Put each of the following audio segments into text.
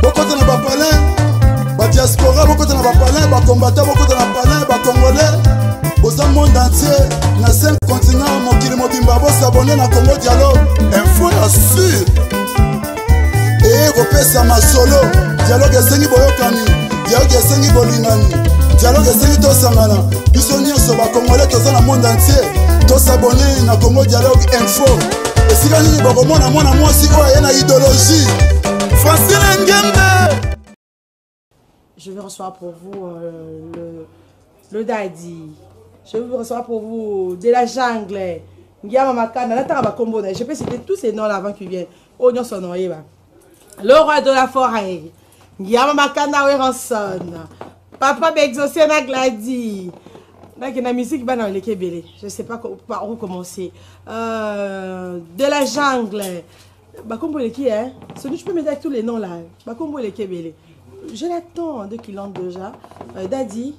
Beaucoup de bapalins, ba diaspora, beaucoup de bapalins, ba combattants, beaucoup de bapalins, ba congolais. Aux monde entier, na 5 continents, mon kili mobimba, bo s'abonner na Congo Dialogue. Info ya sûr. Et repesa ma solo. Dialogue esengi boyokani, dialogue esengi bolingani, dialogue esengi tosangana. Biso nyonso ba congolais toza na monde entier. To s'abonner na Congo Dialogue Info. Et si la ligne bakomona mwana mwasi oyo aye na idéologie. Francine Ngembe. Je vais recevoir pour vous le Daddy. Je vais recevoir pour vous de la jungle. Ngiama Makana, Natara Combo. Je peux citer tous ces noms-là avant qu'ils viennent. Oignon Sonoye. Le roi de la forêt. Ngiama Makana Weranson. Papa Bexosé Nagladi. La musique, je ne sais pas par où commencer. De la jungle. Qui hein? Je peux mettre avec tous les noms là. Je l'attends de qu'il entre déjà. Daddy.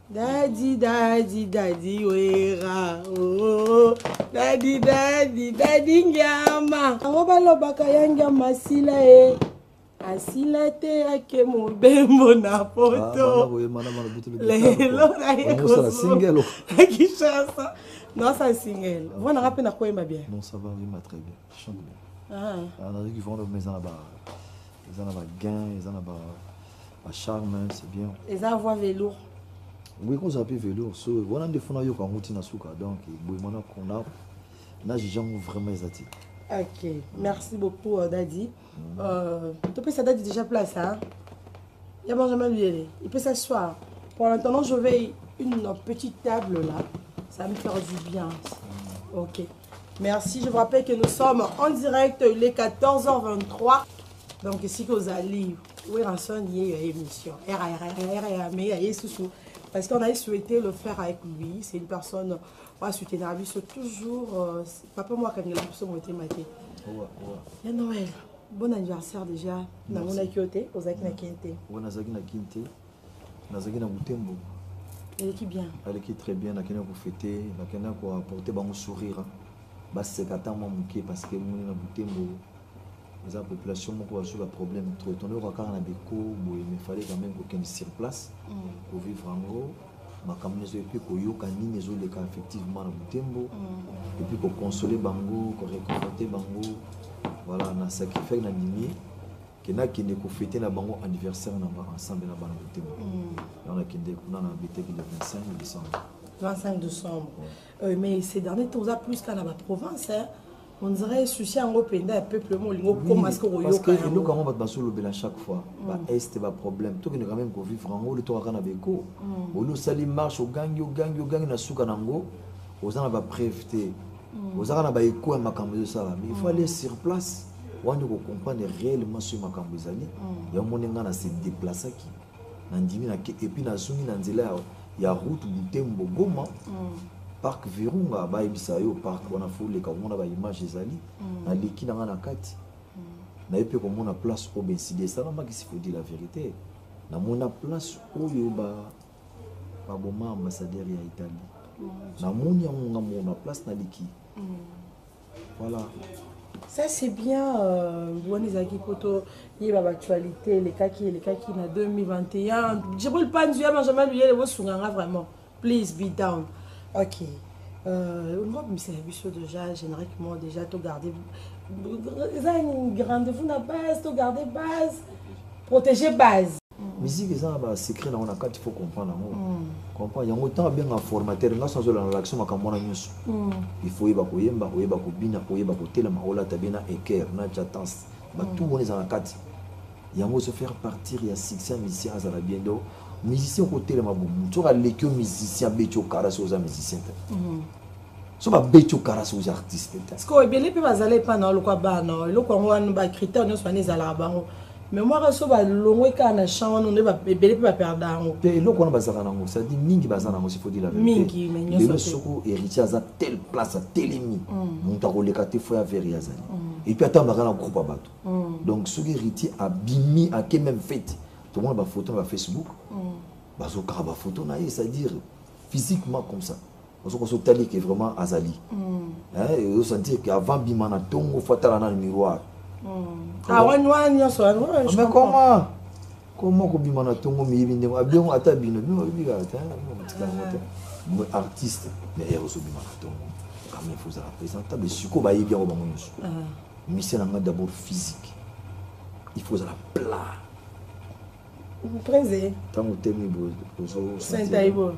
Daddy, Daddy, Daddy, Wera. Oh, Daddy, Daddy, Daddy, Ngama. Arobalo bakayanga masila e. Asila te ake mobembo na poto. Lelo na yeko single. Kishasa. Non, c'est un single. Vous n'avez pas quoi bien. Non, ça va, oui, très bien. Je chante bien. On a dit qu'ils vont dans mes anabas. Ils en ont gain, ils en ont charme, c'est bien. Ils en voient velours. Oui, quand j'appelle velours, on a des fonds qui ont routine à souka, donc on a des gens vraiment exatés. Ok, merci beaucoup Daddy. Tu peux s'adapter déjà place, hein? Il y a Benjamin Luyele. Il peut s'asseoir. Pour l'instant, je vais une petite table là. Ça va me faire du bien. Ok. Merci. Je vous rappelle que nous sommes en direct. Il est 14h23. Donc ici que vous allez, oui, Ranson, il y a une émission. Parce qu'on a souhaité le faire avec lui. C'est une personne, on va soutenir lui. C'est toujours, papa moi quand il a plus monté maté. Il y a Noël. Bon anniversaire déjà. Dans mon akioté, aux Zaki na Kinte. Oui, Nazaki na Kinte. Nazaki na Butembo. Elle est bien. Elle est très bien. Elle est pour fêter. Elle est pour apporter un sourire. C'est parce que mon Butembo. La population a eu un problème. Il fallait quand même qu'on sur place pour vivre en haut. Et puis qu'on y effectivement dans Butembo. Et puis qu'on consoler Bango, qu'on réconforter Bango. Voilà, on a sacrifié na nimi. Qu'on a qui ne fêter na Bango anniversaire ensemble na Butembo. On a qui ne le 25 décembre. 25 décembre. Mais ces derniers temps, on a plus qu'à la province. On dirait souci en Européen, un peuple comme parce que nous, quand on va sur le Bénin chaque fois, est un problème. Tout qui nous ramène pour vivre en haut, le temps à avec eux. Nous salis marche au gang, na soukanango, aux gens va préviter. Aux gens va écho à ma cambre ça. Mais il faut aller sur place. On doit comprendre réellement sur ma cambre zali. Il y a un moment où se déplacer qui, nandimi na et puis na zumi nanzela, il y a route Butembo Goma. Parc Virunga ba ibisayo parc on a foulé comme on a ba image ezali na leki na na kati na epe comme on a place au bensidé ça non qu'il faut dire la vérité na mona place oyo ba boma ambassadeur ya Italie na moni on a place na leki voilà ça c'est bien bonnes poto il y a l'actualité les cas qui na 2021 Jibril Panzu ya Benjamin Luyele wo sunganga vraiment please be down. Ok. Moi, c'est déjà, généralement, déjà, tu garder. Une grande, vous n'avez base, tu garder base, protéger base. Musique, c'est un secret, on a quand il faut comprendre. Comprendre, il y a autant bien un formateur, là, sans la réaction, il faut y avoir bina, il faut tellement, on a tabina équerre, on a j'attends. Tout le monde est dans la carte. Il y a un se faire partir, il y a 600 musiciens à la biendo. Musicien côté le mabou tu as les musiciens bécho caras aux musiciens so ba bécho caras aux artistes parce que belé pe bazale pa na lokwa ba na lokwa ngwana ba critère no swana ezala bango mais moi reso ba longwe kana chant no ba belé pe ba perdre ngo te lokwa na bazaka nango ça dit mingi bazana ngo il faut dire la vérité mingi mais nyoso le soko héritier à telle place à telle emi monta ko lekate fo ya véri azali et puis attendre na groupe abato donc ce héritier a bimi à quelle même fête. Tout le monde a photo sur Facebook. Bazo karaba photo na c'est-à-dire physiquement comme ça. parce que tali que vraiment azali et vous sentir qu'avant bimana tongo fatala na miroir ah ouais mais comment ko bimana tongo mi binde abion ata bino bino biga ata artiste mais il reçoit bimana tongo quand même faut ça présentable suko ba yibia ko ba monyo mission nga d'abord physique il faut la plat présé tango temi bozo Saint-Aïbo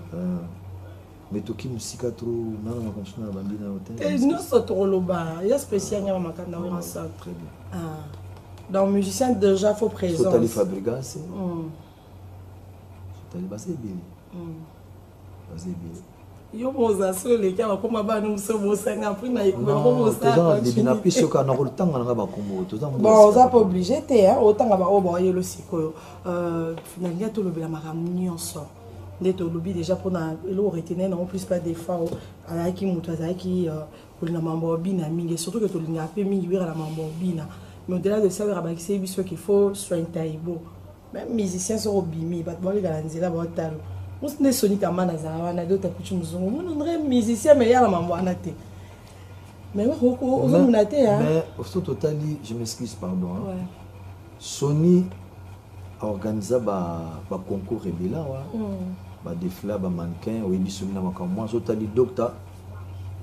mais toki musika trop nana na continuer na bambina hotel et nous sortons le bas il y a spécial ngama makanda oui ensemble très bien donc musicien déjà faut présence Sotali Fabrigas Sotali Basebili Basebili yo moza so le kama koma ba nous so bosenga puis na ikuba ko bosa na piso ka na koltanga na ba kombo to bon ça pas obligé te hein autant ba o ba yelo sikoyo finalement to le bela makamu nyonso ndeto lobi déjà pour na elo retenir non plus pas des fois ala ki mutu za ki kolina mambo bina mingi surtout que to linga pe mingi wira la mambo bina mais au-delà de ça wira ba ki biso qu'il faut Saint-Aïbo même musicien so obimi ba bon les galanzela ba talo on ne sonne pas mal à la d'autres coutumes on est musicien mais il y a la maman à té mais on a té mais au total je m'excuse pardon ouais. Sony a organisé ba concours rebela wa ba défilé ba mannequin ou Sony na makamwa sotali docteur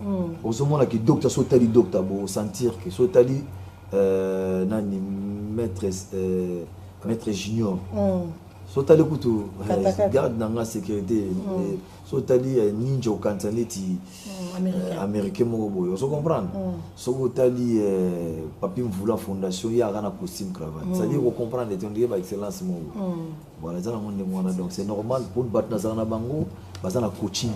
au moment là qui docteur sotali docteur bo sentir que sotali nani maître junior sotali kutu garde nanga sécurité sotali ninja kanzaneti américain mo boyo so comprendre sotali papi mvula fondation ya kana costume cravate ça dit qu'on comprendre et on dit ba excellence mo voilà ça na monde mwana donc c'est normal pour battre na zana bango bazana coaching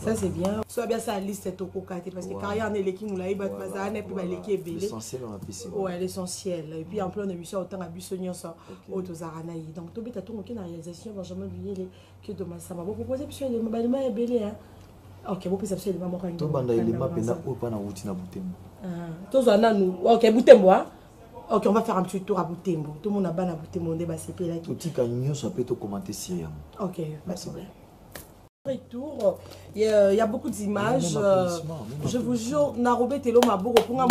ça c'est bien soit bien ça liste to kokate parce que carrière ne leki moula ibat bazana puis ba leki ebele l'essentiel on a fait ouais l'essentiel et puis en plein émission autant abusonio ça auto zarana yi donc to beta to aucune réalisation Benjamin Buyele que de Massama vous proposez puis les balma ebele hein OK vous pouvez absolument mo to banda ile mapena o pana wuti na Butembo to zana nous OK Butembo OK on va faire un petit tour à Butembo tout le monde a bana Butembo ndé ba CP là tout tika nyoso peut to commenter sur OK pas de problème. Retour, il y a beaucoup d'images. Je vous jure, Narobé Telo Maboko, pour moi,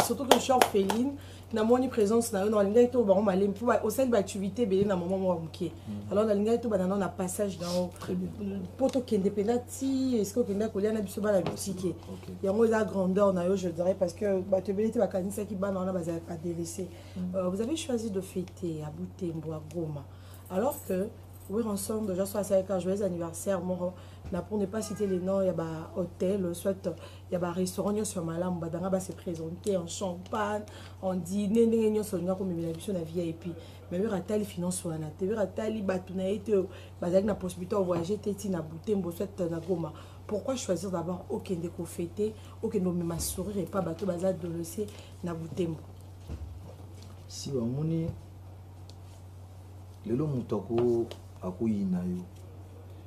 surtout que je suis orpheline, na moni présence na dans l'inga to ba on malem pour au sein de l'activité belé na moment moi muké alors na l'inga to ba na na passage dans poto kende penati est-ce que kende ko liana biso ba la boutique yango la grandeur na yo je dirais parce que ba te belé te ba kanisa ki ba na ba za pas délaissé vous avez choisi de fêter à Butembo à Goma alors que oui, ensemble, déjà, soit c'est un joyeux anniversaire, pour ne pas citer les noms, il y a un hôtel, soit il y a un restaurant, il y a un malam, il va se présenter en champagne, en dîner, il y a un VIP. Mais il y a des finances, il y a des possibilités de voyager, il y a des possibilités de Goma. Pourquoi choisir d'abord aucun déco fêté, aucun nom même sourire et pas bateau bazar de l'océan na Butembo? Si on est le long mutako akoyina yo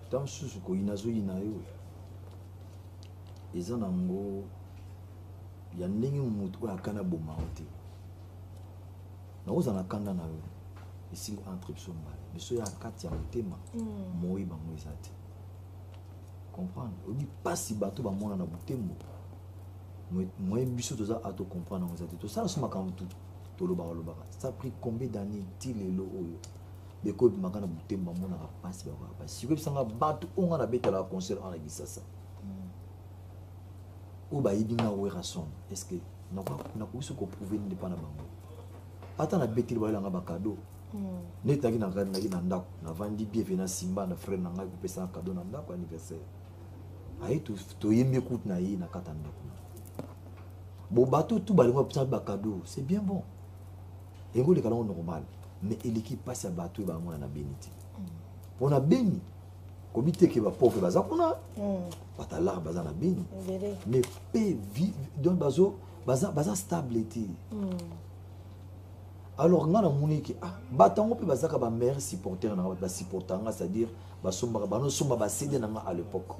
tant susu ko ina zo yina yo eza nango ya ndenge mutu akana boma ote na ozana kanda na yo ici entre psomba biso ya kati ya motema moi ba moi zate comprendre odi pasi bato ba mona na Butembo moi biso toza ato comprendre na zate to ça soma kam tout to lo ba ça a pris combien d'années tilelo oyo de quoi magana Butembo mona passe ba si ko bisanga bato onga na beta la concert en la gisasa ou ba yibinga wera son est-ce que na ko se ko prouver ne pas na bango ata na beti ba la ba cadeau netaki na ndako na vandi bien na simba na frère na ngai ko pesa cadeau na ndako anniversaire ai to yembe kout na yi na kata ndako bon bato tout ba lengo pesa ba cadeau c'est bien bon et ngo le calon normal mais l'équipe passe à bateau ba mona na beniti on a béni komite ke ba pauvre baza kuna pata la baza na béni mais pe vivre donc baza stabilité alors ngana moni ki batango pe baza ka ba meilleur supporter na ba supporter nga c'est-à-dire ba somba ba no somba ba cédé na nga à l'époque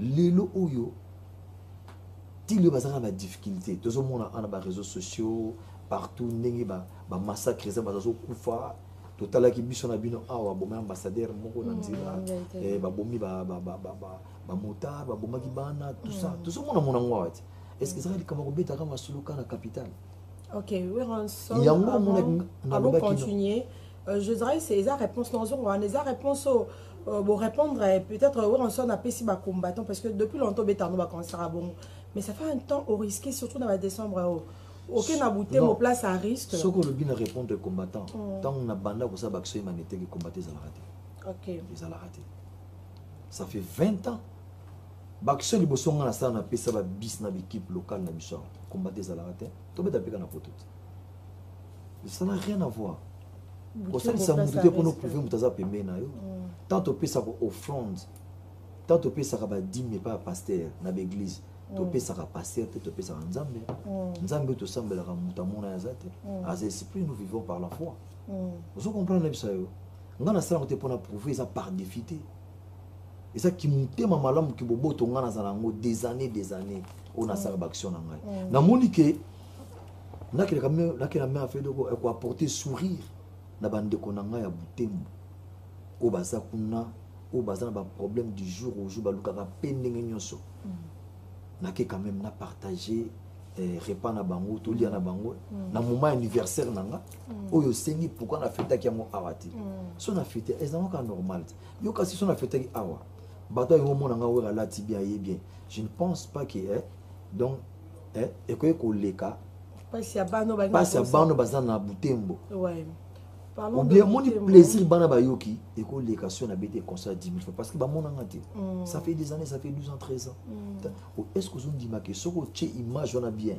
lelo oyo ti le baza na difficulté tous au monde on a ba réseaux sociaux partout ndenge ba massacre ça bazo kufa totalaki biso na bino awa bomi ambassadeur moko na nzela babomi bamotard babomaki bana tout ça tozomona monango awa te est-ce que ezalaki likambo kobetaka masuluka na capitale? Ok, oui, avant de continuer, je dirais que c'est les réponses, non, les réponses pour répondre, peut-être, oui, on s'en a si bas combattant, parce que depuis longtemps, Bétarno va commencer à bon. Mais ça fait un temps au risqué, surtout dans le décembre. Aucun abouté, mon place à risque. Ce qu'on veut bien répondre aux combattants, tant on a banda pour ça, que humanité qui combattait, ils ont raté. Ok. Ils ont raté. Ça fait 20 ans. Bakso li boso ngana sa na pesa ba bis na équipe locale na biso combattre za la raté to beta peka na poto ça n'a rien à voir pour ça ça muté pour nous prouver mutaza pembe na yo tant to pesa ko offrande tant to pesa ka ba dîme pas pasteur na l'église to pesa ka pasteur to pesa ka nzambe nzambe to sambela ka mutamona ya zate as esprit nous vivons par la foi vous comprenez ça yo ngana sa ko te pour prouver ça par défité. Et ça qui monte ma malam qui bobo tonga na zalango des années on a ça action na ngai na monique na ke la me a fait de ko apporter sourire na bande ko na ngai ya butembo o baza kuna o baza na ba problème du jour au jour ba luka ka pendenge nyonso na ke quand même na partager repas na bango to lia na bango na moment anniversaire nanga oyo sengi pourquoi na fête ki yango awati so na fête ezango ka normal yo kasi so na fête ki awa bato yo mona nga wera lati bien bien je ne pense pas que donc et que ko leka passe ya bano bazana butembo ouais ou bien mon plaisir bana bayoki et ko leka sur na bête concert 10 000 fois parce que ba mona ngati ça fait des années, ça fait 12 ans 13 ans est-ce que vous dit ma que soko che image on a bien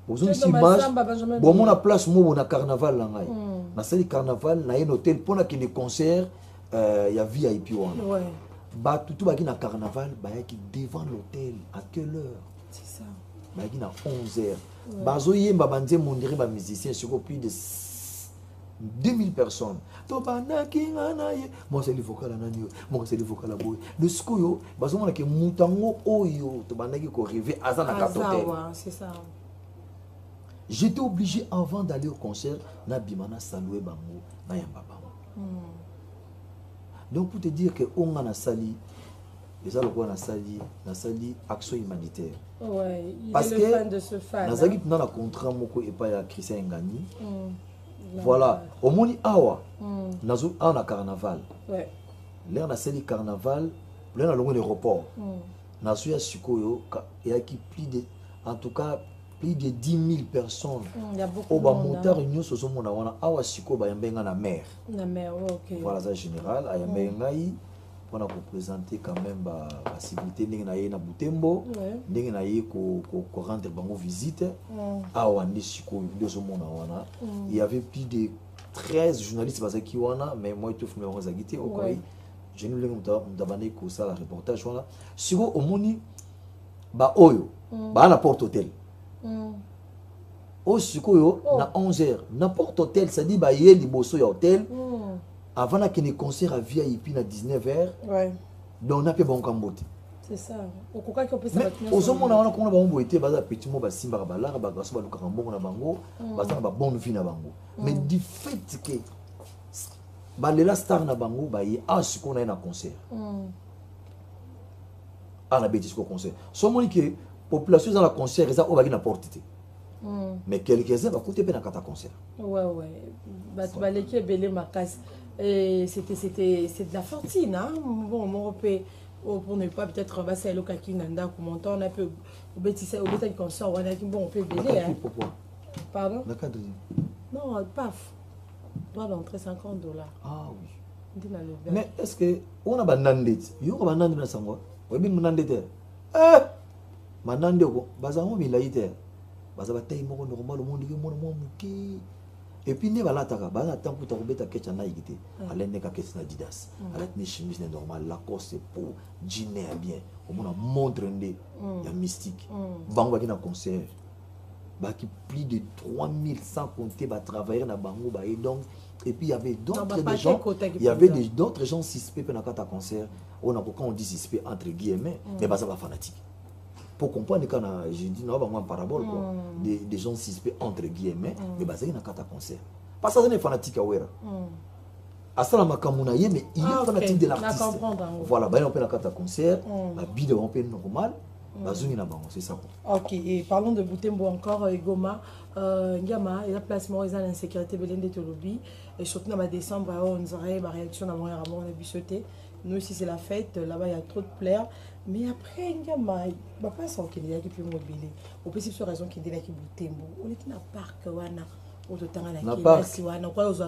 vous ont image bon mon place mo na carnaval la ngai na sali carnaval na un hôtel pour na ki concert il y a VIP one ouais bah tout baki na carnaval bah qui devant l'hôtel à quelle heure? C'est ça. Bah qui na 11h. Bah zoye mbabandie mondiri ba musicien sur plus de 2000 personnes. To bana kinga na ye. Moi c'est le vocal nani yo. Moi c'est le vocal boy. Le skoyo bah zo mona ke mutango oyo to bana ki ko rêver azana ka hôtel. C'est ça. J'étais obligé avant d'aller au concert na bimana saluer bango na yamba bango. Donc pour te dire que on a sali, les gens le na sali action humanitaire. Ouais, il parce est que le fan de ce fan. Parce que dans la contrat moko et pas ya Christian Ngani. Voilà, au moni awa. Nazo na carnaval. Ouais. Là na sali carnaval, là na longo l'aéroport. Nazo ya sikoyo et qui plus de en tout cas plus de 10 000 personnes. Il y a beaucoup de monde. Au bas monteur so mona wana awa siko ba yambenga na mer. Na mer, OK. Voilà ça général, ayambenga yi pour présenter quand même la civilité ndenge na ye na Butembo, ndenge na ye ko rendre bango visite. Awa ndi siko so mona wana. Il y avait plus de 13 journalistes bazaki wana mais moi tout filmé on zagité au quoi. Je nous lengo mtabane ko ça la reportage wana. Siko omoni ba oyo ba na porte hôtel. Au sikoyo na 11h n'importe hôtel ça dit ba yé liboso ya hôtel avant qu'il y ait concert à VIP na 19h ouais donc on a peu bon kambote c'est ça au koka qui on peut ça aux hommes on a comme ba été baza petit mo ba simba ba la ba gaso ba luka mbongo na bango baza ba bonne vie na bango mais du fait que ba lela star na bango ba yé a siko na concert à la bêtise au concert so moni que population dans la concert ça on va na porte mais quelques-uns va coûter bien à kata concert ouais bah tu vas l'équipe belé ma casse et c'est de la fortune hein bon mon repé pour ne pas peut-être va c'est le kaki nanda commentant on a peu au bêtise au bétail concert on a dit bon on peut belé hein pourquoi pardon la cadre non paf doit d'entrer $50 ah oui mais mais est-ce que on a banandé yo ko banandé na sango oui bien banandé manande ko bazango milaite bazaba tay moko normal monde ke mona mo muki et puis ne bala taka baza tant pour tabeta kecha na yigite alende ka kecha na Adidas alatni chemise normal la coste pour jean bien au mona montre ndé ya mystique bango ba na concert ba qui plus de 3100 compter ba travailler na bango ba et donc et puis il y avait d'autres gens il y avait d'autres gens suspects pendant kata concert on a quand on dit suspect entre guillemets mais bazaba fanatique pour comprendre quand je dis non en parabole quoi des gens suspects entre guillemets mais basé na kata concert parce que c'est fanatique à wera asala makambo na ye mais il est fanatique de l'artiste. Voilà, bah on peut la carte à concert, la bide on peut normal, bazungi na bango, c'est ça. OK, et parlons de Butembo encore Goma, Ngama, il y a placement ils ont l'insécurité Belende Tolobi et surtout dans décembre on aurait ma réaction dans mon amour on a bichoté. Nous ici c'est la fête, là-bas il y a trop de plaire. Mais après, Ngama, il va pas s'enquêter, il y a qui peut mobiler. Au principe, sur raison qu'il y a qui Butembo. On est dans le parc, on est dans le parc, on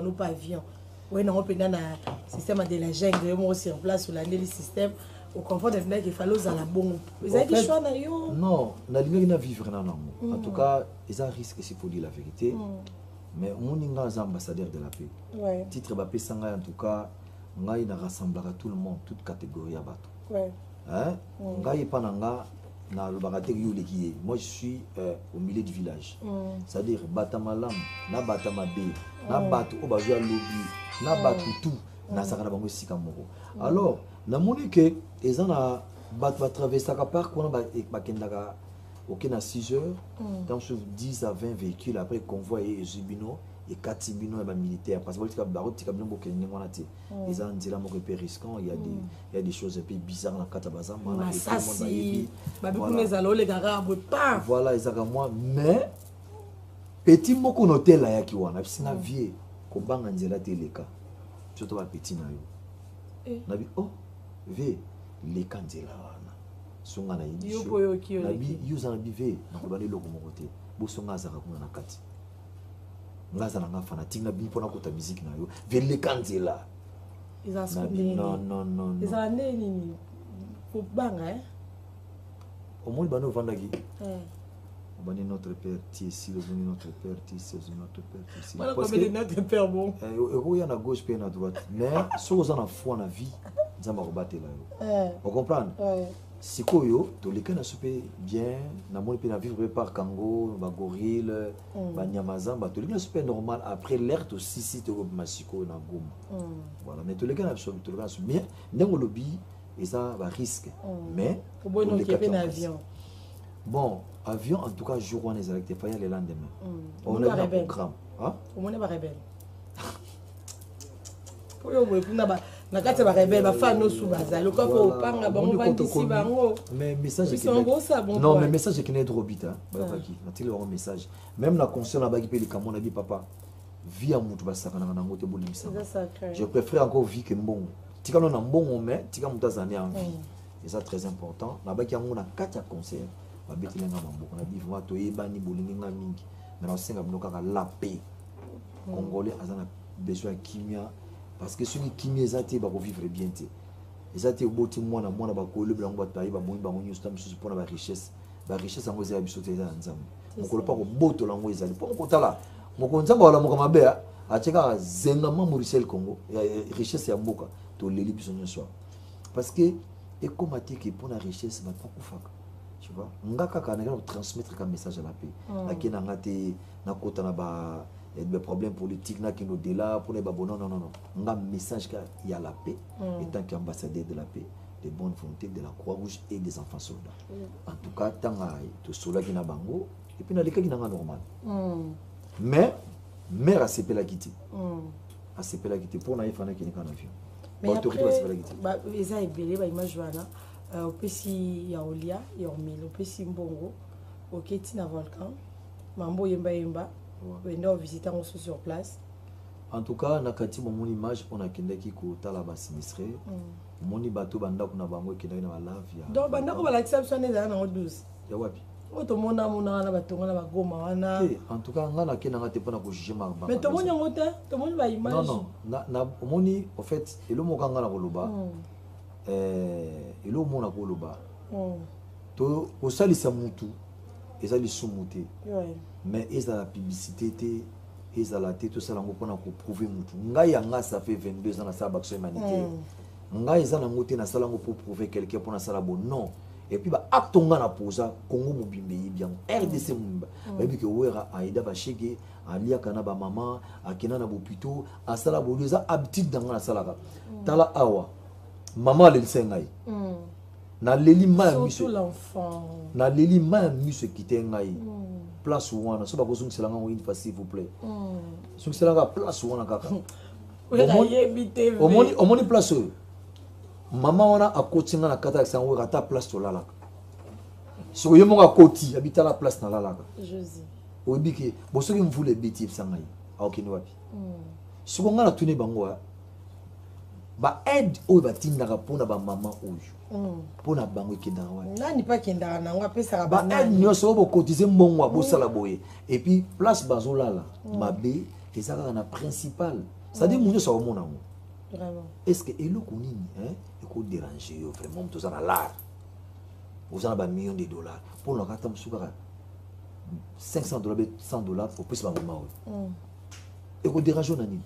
est pavillon. Oui, on est dans le système de la jungle, on est sur place sur le système. Au confort de venir, il fallait à la bombe. Vous avez dit choix non, on a l'image de vivre dans l'amour. En tout cas, ils ont un risque, s'il faut dire la vérité. Mais on est un ambassadeur de la paix. Titre Bapé Sanga, en tout cas, on a rassemblé tout le monde, toute catégorie à battre. Moi je suis au milieu du village. C'est-à-dire Batamalam, na Batamabe, na Batu Obaja Lobi, na Batu tout, na Sakana Bango Sikamoro. Alors, na moni que les gens a Batu traverser à part qu'on a bakendaka aucun à 6 heures, dans 10 à 20 véhicules après convoi et Zubino. Et Katibino et militaire parce que ils ont dit là peu risquant, il y a des choses un peu bizarres dans Katabaza voilà ils ont moi mais petit moko noté là ya kiwana sina vie ko banga nzela teleka surtout ba petit na yo na bi oh ve les kanzela wana songa na yi na bi yuza na bi ve na ko bale loko moko te bo songa za ka kuna na kati ngaza na fanatique na bipona kota musique na yo vele kanzela non ils ont nini pour banga au monde bano vandaki bani notre père ti ici le venu notre père ti ici notre père ti ici parce que notre père bon il y a na gauche pe na droite mais so oza na foi na vie nzamba ko batela yo on comprendre sikoyo to les kana super bien na moni pe na vivre par Kango ba gorille ba nyamazamba to les kana super normal après l'air to sisi to masiko na Goma voilà mais to les kana to les kana bien ndengo lobby et ça va risque mais bon on est en avion bon avion en tout cas jour on est arrêté faire le lendemain on a un programme hein on est pas rebelle pour yo na ba na kati ba rebelle ba fa no subaza le ko ko panga bango bandisi bango mais message qui non mais message qui n'est trop vite hein ba qui na tele un message même la conscience na ba ki pe le kamona bi papa vie à mutu ba sakana na ngote bolimisa je préfère encore vie que mbongo tika no na mbongo mais tika mutu azane en vie et ça très important na ba ki yango na kati ya concert ba betile na mamboko na bivwa to yebani bolingi nga mingi mais na senga binoka la paix congolais azana besoin kimia parce que ceux qui m'exaté va vivre bien té exaté boti mwana ba ko le blanc ba tayi ba moyi ba nyu stam su pour la richesse en ngozi ya bisote za nzambe mokolo pa ko boto la ngozi ali pour ko tala moko nzambe wala moko mabe a cheka zenga Maurice Congo richesse ya mboka to leli biso nyonso parce que et comme atiki pour la richesse ba pas kufaka tu vois ngaka kana transmettre un message à la paix akina ngate na kota na ba des problèmes politiques qui nous délat pour les babons non on a un message qu'il y a la paix et tant qu'ambassadeur de la paix de bonne volonté de la Croix-Rouge et des enfants soldats en tout cas tant que soldats qui n'a bango et puis dans les cas qui n'a pas normal mais mère a sepé la quitter pour naïf on a qui n'est qu'un avion mais après bah ils ont ébélé bah image voilà au petit yaolia et au mille au petit mbongo au Ketina volcan mambo yemba on visiter aussi sur place. En tout cas, nakati mon image on a kendaki ko tala ba sinistré. Moni bato banda kuna bango kendaki na lavia. Donc banda ko ba exception na 12. Ya wapi? Oto mona na batonga na bagoma wana. En tout cas, ngana kena ngate pona ko juger marba. Mais to moni ngota, to moni ba image. Non, na moni en fait, elo mo kanga na koloba. Elo mo na koloba. To osalisa mutu. Ezali sumuté. Mais ils ont la publicité, ils ont la tête, tout ça, pour prouver mutu. Nga ça fait 22 ans dans sa action humanitaire. Nga ils ont monté dans salango pour prouver quelqu'un pour na salabo non. Et puis ba actonga na posa Congo mobimbe bien RDC mumba. Ba bi que wera aida ba shege alia kana ba maman akina na bopito asala boluza habitude dans la salaka. Tala awa. Maman le sengai. Na leli ma miso l'enfant. Na leli ma miso kité ngai. Place où on a so ba kozung selanga une fois s'il vous plaît. Sung selanga place où on a kaka. omoni place oyo mama wana akotinga na kata akisa ngo ata place tolalaka soki yo moko akoti abita la place nalalaka oyebi ke bosoki mvula ebeti ebisa ngai aokende wapi soki nga natuni bango baaide oyo batindaka mpona bamama oyo mpona bango ekendaka wapi baaide nyonso oyo bokotize mbongo bosala boye epuis place bazolala mabe eza kaka na principal c'est-à-dire mo nyonso akomona ngo est-ce que eloko nini ekoderange yo vraiment moto oza na lar oza na bamillion de dollars mpona kata mosusu kaka $500 be $100 opesi bamama oyo ekoderange yo na nini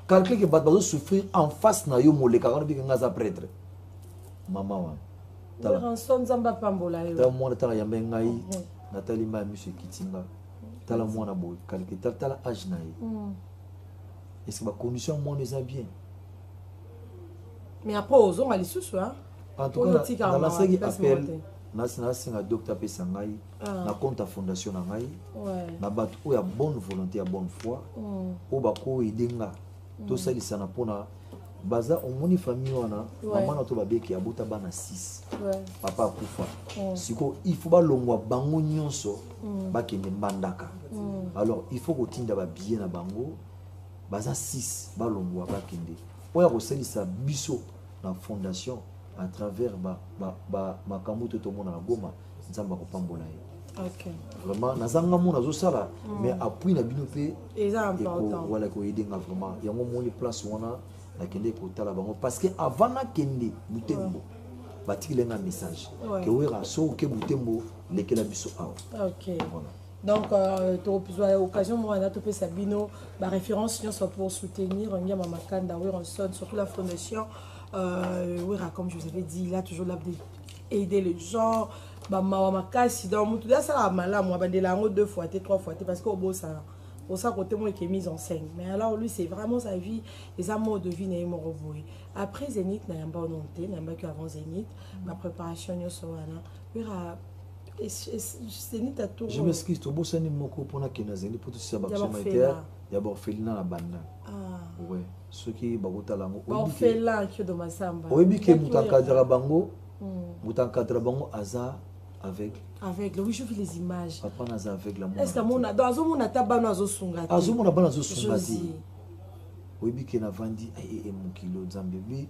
calcule ke bato bazosouffrir en face na yo molekaka wana bike nga aza prêtre mama wana tala mwana tala yambe ngai natali ma ya miso ekitinga tala mwana boye calcule tala age na ye est-ce que bacondition mwana eza bien mais après ozonga lisusu en tout cas nalasaki appel nasinga docteur apesa ngai na compte ya fondation na ngai na bato oyo ya bonne volonté ya bonne foi oyo bakoyede nga tosalisana mpona baza omoni famille wana mama na to babeki abota bana 6 papa akufa siko il faut balongwa bango nyonso bakende mbandaka alors il faut kotinda babillet na bango baza 6 balongwa bakende oyo kosalisa biso na fondation à travers makambo to tomonaka Goma nzamba kopambola ye vraiment nazanga mona azosala mais appui na bino pe voilà koyede nga vraiment yango moni place wana nakende kotala bango parce que avant nakende Butembo batikile nga message ke wera so ke Butembo lekela biso awa donc tu as l'occasion de te Sabino la référence pour soutenir Ngiyama Makanda surtout la fondation comme je vous avais dit il a toujours là d'aider les gens Makasi donc tout ça ça malade moi bandelango 2 fois 3 fois parce que au beau ça pour ça côté moi qui est mise en scène mais alors lui c'est vraiment sa vie les amours de vie n'est mort revoyé après Zénith n'a pas monté n'a pas que avant Zénith ma préparation yo soana je m'excuse tout beau sani moko pona kena Zénith pour tout ça humanitaire ya orphelinat na banda ouais ceux qui bagota lango orphelin qui de masamba oyebi ke mutakadra bango aza avec oui je vis les images papa naza avec la est-ce que mona dans azomona tabano azosungati azomona bana azosungati oyebi ke na vandi mokilo nzambe bi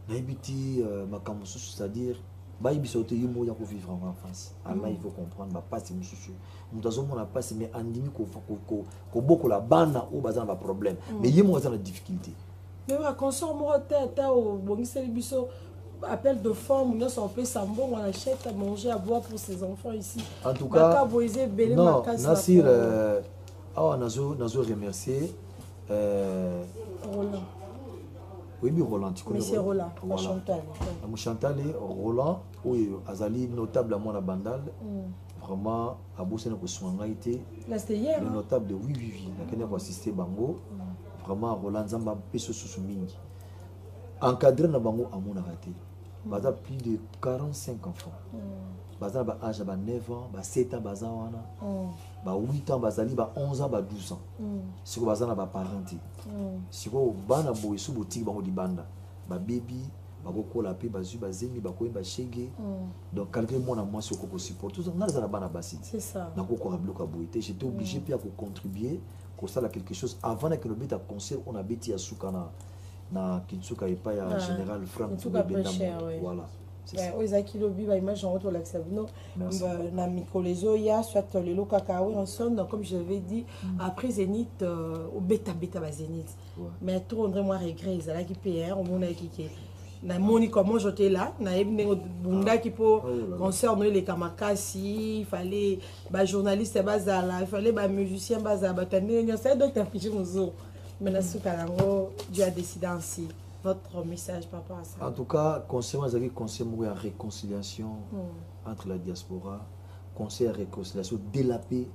na ebiti makambo susu c'est-à-dire bayibiso te yimo ya ko vivre en France Allah il faut comprendre ba passe mususu mutu azomona passe mais andimi ko boko la bana o bazana ba problème mais yimo azana difficulté mais wa consort mo tête au bongiseli biso appel de forme nous on fait ça bon on achète à manger à boire pour ses enfants ici en tout cas non Nassir nazo remercier Roland. Oui, mais Roland, tu connais Monsieur Roland, Chantal et Roland, oui, Azali notable à moi la bandale, vraiment à Boussena Koswangaïté, le notable de oui, qui a assisté Bango, vraiment Roland Zamba Peso Soumingi. Encadré dans Bango à mon arrêté, Baza plus de 45 enfants. Baza ba âge ba 9 ans, ba 7 ans baza wana. Ba 8 ans bazali ba 11 ans ba 12 ans. Siko baza na ba parenté. Siko bana boy su boutique bango di banda. Ba baby ba kokola pe bazu ba zengi ba koyeba shege. Donc calcule moi na moi ce ko support. Tout ça na za bana basi. C'est ça. Na ko ko bloka boyete, j'étais obligé puis à contribuer pour ça quelque chose avant que le bête à concert on a bêti à Soukana na Kitsuka et pas à général Franck voilà. Oui, Zaki Lobi, image en retour à Sabino, na Mikolezo, il y a soit le Lokakaoui en sonne, comme je l'avais dit, après Zénith, au bêta Zénith. Mais tout, on moi regret, ils allaient qui payer, on m'a qui na moni comment j'étais là, na ebne bunda qui pour concert les kamakasi, il fallait ba journaliste bazala, il fallait ba musicien bazala, ba tande, c'est donc un fichier nous. Mais la Soukalango, Dieu a décidé ainsi. Votre message par rapport à ça? En tout cas, concernant la réconciliation entre la diaspora, conseil à réconciliation de la paix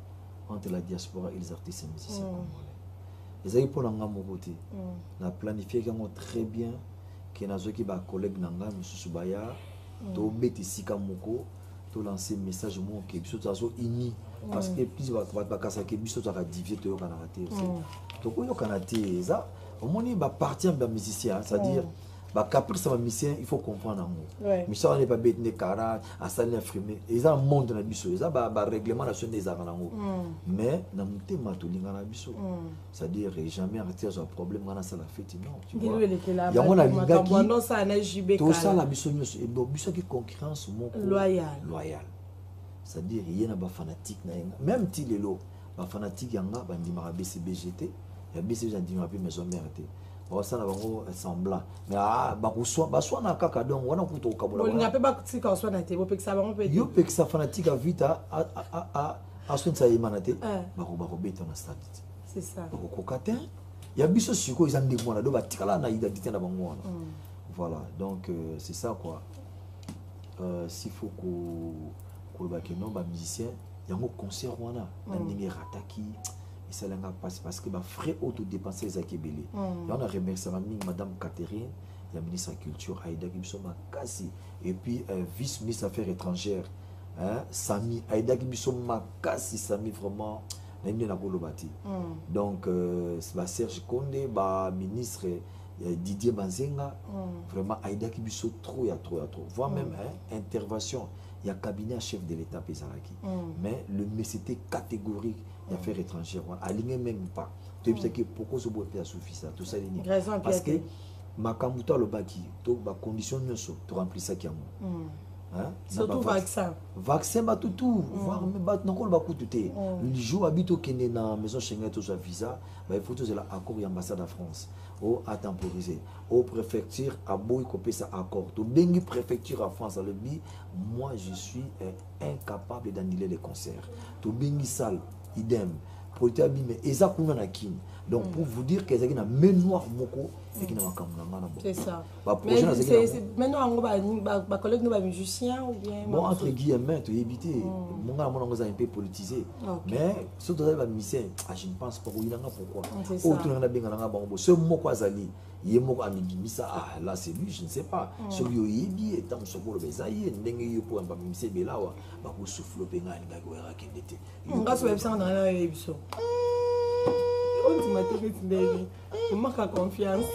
entre la diaspora et les artistes et musiciens congolais. Les amis pour l'anga moboté, la planifié très bien que nos équipes collègues nanga Moussou Baya, to beti sika moko, to lancer message mo ke biso tazo ini parce que plus va kasa ke biso to ka diviser to kana rater aussi to ko yo kana te ça au moins ba partir ba musicien c'est-à-dire ba caprice ba musicien il faut comprendre amour musicien n'est pas bête ne cara à ça ne frimer ils ont monde na biso ça ba règlement national des arts nango mais na mutema to linga na biso c'est-à-dire jamais arrêter ce problème kana ça la fête non tu vois ya mona lingaki to ça la biso nyos et biso qui concurrence mon loyal c'est-à-dire il y a ba fanatique na même ti lelo ba fanatique yanga ba ndima BCBGT ya BCBGT ndima pe maison mère ça na bango semblant mais ba soit na kaka donc wana kuto kabola on n'a pas tika soit na te bo peksa bango pe yo peksa fanatique a vita a son ça imanate ba ko beta na stade c'est ça ba ko kata ya biso siko ils ande mona do ba tikala na identité na bango wana voilà donc c'est ça quoi s'il faut ko ba que non ba musicien yango concert wana na ndenge rataki et ça l'a passé parce que ma frais autodépensés les akebele on a remercié madame Catherine la ministre de la culture Aïda Kibisoma Kassi et puis vice ministre des affaires étrangères Sami Aïda Kibisoma Kassi Sami vraiment donc Serge Condé ministre Didier Banzenga vraiment Aïda Kibiso trop voire même intervention il y a cabinet chef de l'État Pesaraki mais le c'était catégorique d'affaires étrangères aligné même pas tu sais que pourquoi ce beau faire suffisant tout ça parce que makamuta le baki to ba condition nyoso to remplir ça qui a surtout vaccin ba tout voir mais ba nakol ba kututé le jour habite au Kenya na maison Schengen to visa ba il faut tout cela accord ambassade de France au à temporiser au préfecture à boy copier ça accord to bengi préfecture à France le bi moi je suis incapable d'annuler les concerts to bengi salle idem politabi mais ezakuna na kin donc pour vous dire que ezaki na mémoire moko et qui na makamuna ngana bon c'est ça mais c'est maintenant ba collègue no ba musicien ou bien bon entre guillemets to éviter mon ngana mon ngoza un peu politisé mais surtout ba musicien je ne pense pas oyinanga pourquoi autre na benga nga bango ce moko azali ye moko amibimisa là c'est lui je ne sais pas celui oyebi etam sokolo bezaye ndenge yo po ba musicien belawa ba ko souffle penga nga ko era kendete ngaso website na na ebiso on m'a dit que tu m'as confiance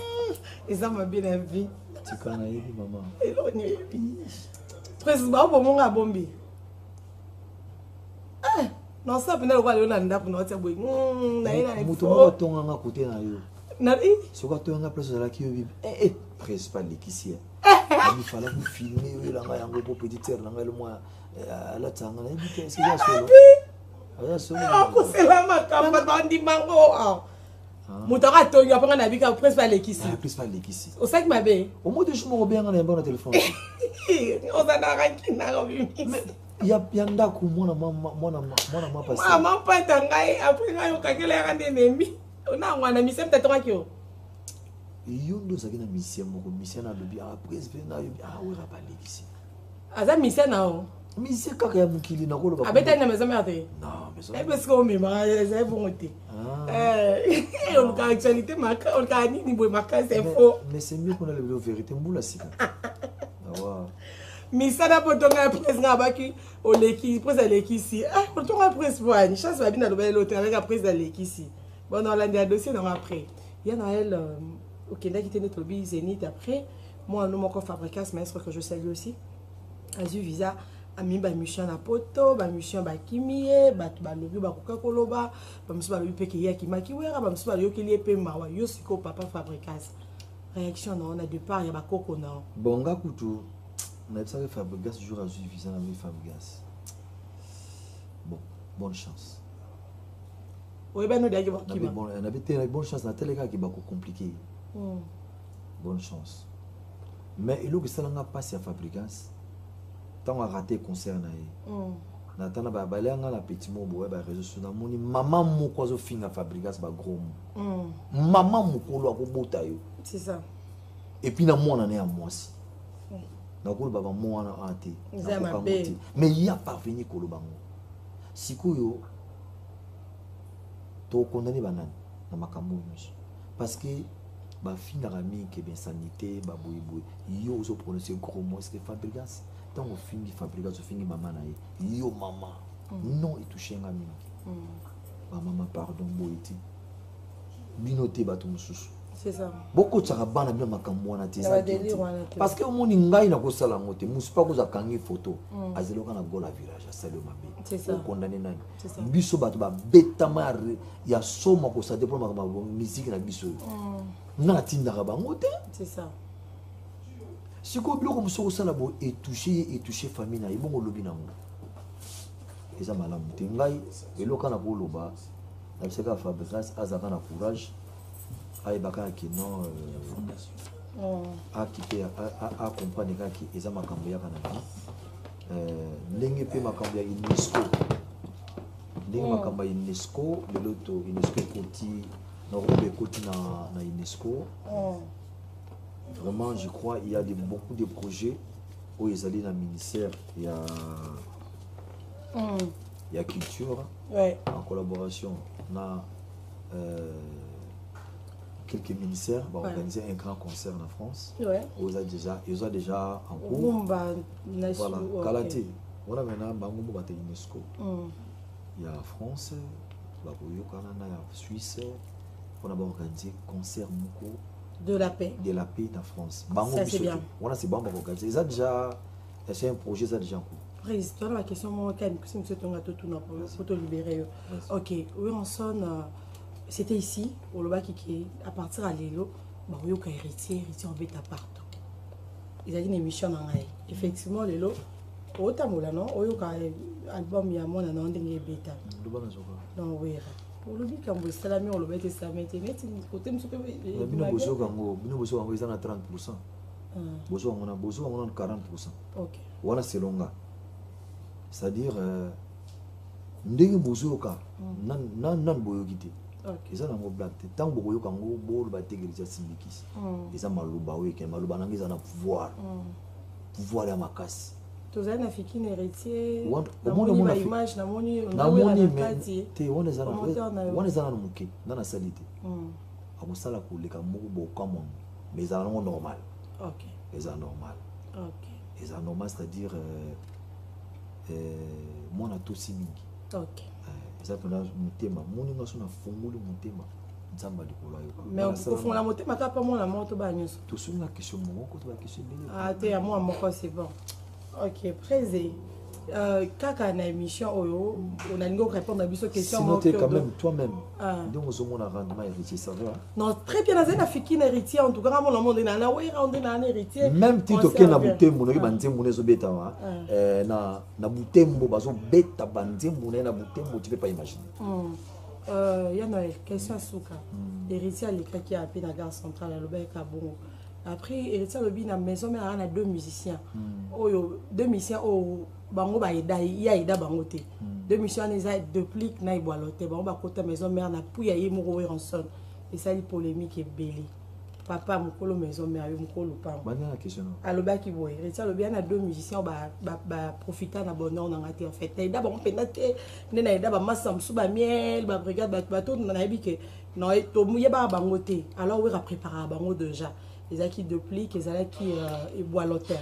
et ça m'a bien envie tu connais maman et on y est presque ba bo mon abombi non ça peut pas aller na ndapu na tsa boy na ina mutu mo tonga nga côté na yo na so ko tonga place de la ki yo principal l'équissier il fallait vous filmer yo la nga yango po petit terre la nga le moi la tsanga na ebite c'est ya solo c'est la makamba bandi mango mutaka to ya panga na bika principal l'équissier au sac mabe au mot de je me bien na bon téléphone on a rankina il y a ndako mona passé maman pas tangai après ngayo kakela ya ndembi ona ngwana mise mtatonga kyo yondo zakina mise moko mise na lobi après na yo we ra pas l'équissier aza mise na o mise kaka ya mukili na kolo ba abeta na maison mère non maison parce que on me ma c'est bon te on ka actualité maka on ka ni boy maka c'est faux mais c'est mieux qu'on a la vérité mbula sika wa misana potonga président baki oleki président lekisi potonga président ni chance va bien dans l'hôtel avec président lekisi bon on l'a dit dossier dans après il y en a elle au Kenya qui était notre lobby Zénith après moi nous mon Fabricas maître que je salue aussi azu visa ami ba mission na poto ba mission ba kimie ba lobi ba koka koloba ba musu ba lobi peke ya kimaki wera ba musu ba yo kili pe mawa yo siko papa Fabricas réaction non on a de part ya ba koko na bonga kutu na ça Fabricas jour azu visa na mi Fabricas bon bonne chance oui ben nous d'ailleurs qui bon on avait une bonne chance na tel cas qui ba compliqué bonne chance mais il que ça n'a pas passé à Fabricas tant à rater concert na na tana ba balanga na petit mot boye ba réseau sur na moni maman moko zo finga Fabricas ba gros maman moko lo ko bota yo c'est ça et puis na mona na ya mwasi na ko ba mona ate mais il y a parvenu ko lo bango sikoyo to condamné banane na makambo parce que ba finga rami ke bien sanité ba boye yo zo prononcer gros mot c'est Fabricas tant au fingi fabrication fingi maman na yo maman non et touché nga mingi maman pardon boiti binoté bato mususu c'est ça beaucoup de bana bien makambo na tisa parce que mon ngai na ko sala ngote musipa ko za kangi photo azelo kana gola village asalo mabe c'est ça condamné nani biso bato ba betama ya soma ko sa dépend makambo musique na biso na tinda ba ngote c'est ça si ko biloko muso ko sala bo et toucher famille na ibongo lobi na ngo eza malamu te ngai eloko na ko loba na biseka Fabrice azaka na courage ayebaka ki non a comprendre kaki eza makambo yaka na vie ndenge pe makambo ya UNESCO ndenge makambo ya UNESCO lelo to UNESCO ekoti na robe ekoti na UNESCO vraiment je crois il y a beaucoup de projets où ils allaient dans le ministère il y a culture en collaboration na quelques ministères vont organiser un grand concert en France. Ils ont déjà en cours. Voilà, Kalate. On a maintenant Bangomo Bate UNESCO. Il y a France, il y a Suisse. On a organisé concert de la paix. De la paix en France. Ça c'est bien. On a ces banques organisées. Ils ont déjà c'est un projet ça déjà en cours. Président, la question moi quand c'est monsieur Tonga tout na pour te libérer. OK, oui on sonne. C'était ici, au Lobaki, qui à partir de l'élo, il y a héritier en bêta partout. Ils ont une émission dans l'air. Effectivement, l'élo, au Tamoula, non, il y a un album, il y a un an de bêta. Non, oui. Pour le quand vous êtes salami, on le met ça, mais tu es côté de ce que vous avez. Nous avons 30%. Nous avons 40%. Ok. Voilà, c'est long. C'est-à-dire, nous avons nan boyokite. Ils ont un black. Tant que vous avez un beau bâti qui est symbolique. Ils ont malouba oui, que malouba n'a pas pouvoir. Pouvoir à ma casse. Tous un africain héritier. Au monde mon image, na moni, na moni mais te on est en muke, dans la salite. Abo sala ko le ka moko bo comme mais ça non normal. OK. C'est normal. OK. C'est normal c'est-à-dire mon a tout simingi. OK. Exactement mutema moni ngaso na funguli mutema nzamba likolo ayo mais on fond la mutema ka pas moi la moto ba nyonso to sunga question moko to ba question bele ah te à moi moko c'est bon. OK présé kaka na émission oyo on a lingo répondre à biso question sinon tu quand même toi-même donc on a rendement héritier ça va non très bien na zena fikine héritier en tout cas mon monde na ouais on na héritier même tito ke na butembo no banzembo nezo beta wa na butembo bazo beta banzembo na butembo tu peux pas imaginer ya na question suka héritier alika qui a appelé la gare centrale à Lobeka bon après héritier lobi na maison mais on a deux musiciens deux musiciens bango ba ida ya ida bango te deux missions les a depuis na iboalote bango ba kota maison mère na puya ye moko en son et ça li polémique et belé papa mokolo maison mère yo mokolo pa bana la question aloba ki boy retient le bien na deux musiciens ba profiter na bonheur na ngati en fait ida bango penda te na ida ba masamsu ba miel ba brigade ba to na yebi ke non to muye ba bango te alors oui a préparer bango déjà les acquis de pli qu'ils allaient qui boit l'hôtel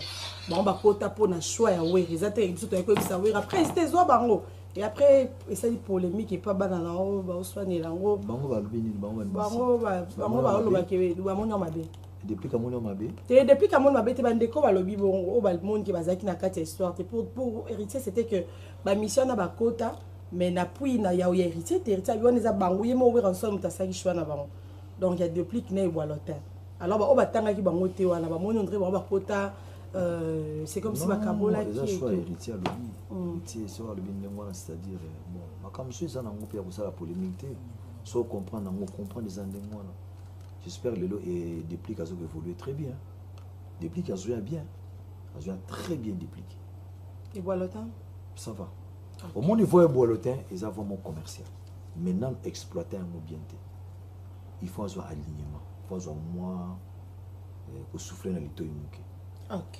bon bah kota pour na choix oui ils étaient surtout avec ça oui après c'était zo bango et après ça dit polémique et pas banana ba soigner lango bango ba lubini bango ba lo ba ke ba monyo mabe depuis ka monyo mabe depuis ka monyo mabe te bandeko ba lobi bongo ba monde qui bazaki na kati histoire pour héritier c'était que ba mission na ba kota mais na puis na ya héritier héritier bi on les a bango yemo oui ensemble ta saki choix na bango donc il y a depuis qui na boit l'hôtel alors bah on va tanga ki bango te wana ba moni on ba kota c'est comme si bakabola qui est héritier lobi héritier sur lobi ndengwana c'est-à-dire bon makamso ça na ngope ya kusala polémique so comprendre les ndengwana j'espère lelo et déplique a évolué très bien déplique a joué bien très bien déplique et Boilotin ça va au monde il faut Boilotin ils ont vraiment commercial maintenant exploiter un bien il faut avoir alignement moi pour souffler dans les toits. Ok.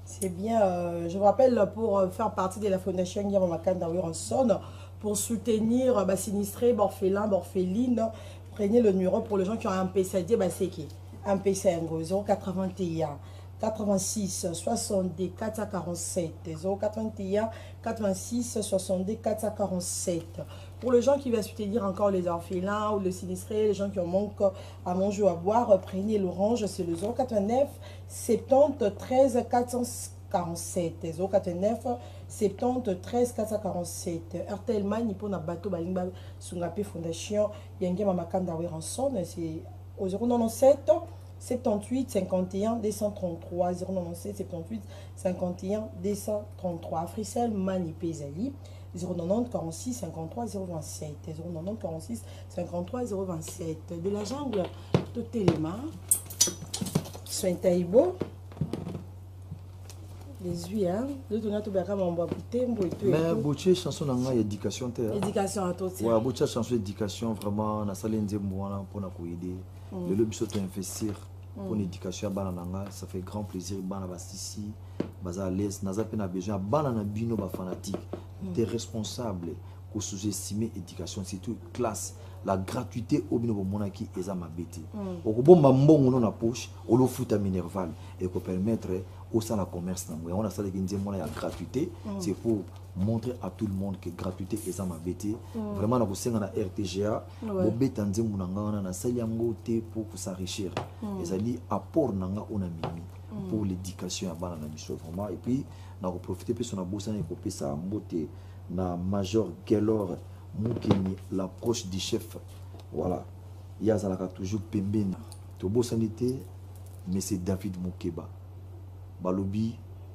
C'est bien. Je vous rappelle pour faire partie de la fondation Guillaume Makanda Wironson pour soutenir sinistrés, orphelins, orphelines. Prenez le numéro pour les gens qui ont un PC. C'est qui un PC 081 86 62 447 081 86 62 447. Pour les gens qui veulent soutenir encore les orphelins ou les sinistrés, les gens qui ont manque à manger ou à boire, prenez l'orange, c'est le 089 70 13 447 089 70 13 447. RTL Mani pour na bateau Balingba Sungape Fondation Yange Mamakanda Weranson, c'est au 097 78 51 233 097 78 51 233. Africell Mani Pezali 090 46 53 027 090 46 53 027. De la jungle de Téléma Soin Taïbo les huiles de ton atout baka mamba bouté mboito. Mais boché chanson nanga éducation te. Éducation à toi. Ouais, boché chanson éducation vraiment na salé nzembo wana pour na koider. Le biso to investir pour l'éducation bana nanga, ça fait grand plaisir bana basisi baza à l'aise naza pe na besoin bana na bino ba fanatique. T'es responsable pour sous-estimer éducation surtout classe. La gratuité au bino monaki eza mabeti. Okobomba mbongo na poche, olo futa minerval et ko permettre au sein de la commerce. On a ça qui dit la gratuité, c'est pour montrer à tout le monde que gratuité est ma bêtise. Vraiment, on a la RTGA, on a pour s'enrichir. Et ça dit apport pour l'éducation à vraiment. Et puis, on a profité de son aboussa et ça na Major Gelor Moukeni, l'approche du chef. Voilà. Il y a toujours Pembena. Tobo sanité, mais c'est David Moukeba. Balobi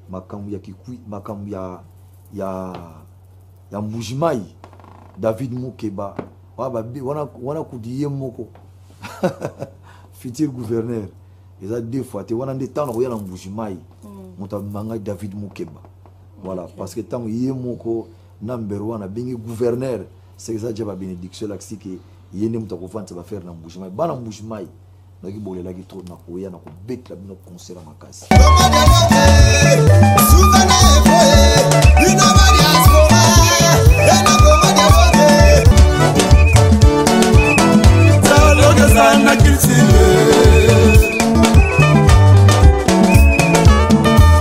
makambu ya kikui makambu ya mbujimai David Moukeba wana kudiye moko futur gouverneur eza deux fois te wana ndeta na koyala mbujimai muta manga David Moukeba voilà parce que tant yé moko number 1 na bengi gouverneur c'est ça déjà ba bénédiction la que yene muta ko fanta ba faire na mbujimai bana mbujimai naki bolela ki trop na koya na ko bet la bino concert makasi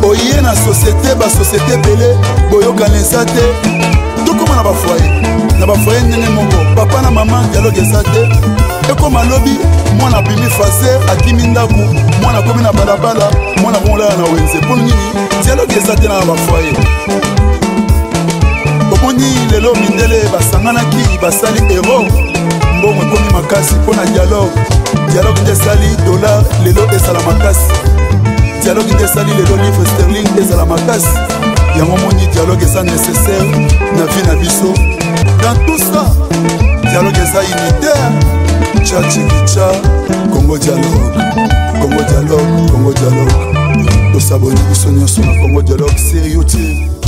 oye na société ba société belé boyokanisa te tokoma na bafoye ndenge moko papa na mama dialogue eza te ekoma lobi mwana bimi fase akimi ndaku mwana komi na balabala mwana bongola na wenze mpo nini dialogue eza te na bafoye omoni lelo mindele basanganaki basali ero mbongo ekomi makasi mpo na dialogue nde esali dollar lelo esala makasi dialogue nde esali lelo livre sterling ezala makasi yango moni dialogue eza nécessaire na vie na biso dans tout ça dialogue eza unitaire tchachikicha Congo dialogue Congo dialogue Congo dialogue tosaboni biso nyonso na Congo dialogue sur YouTube.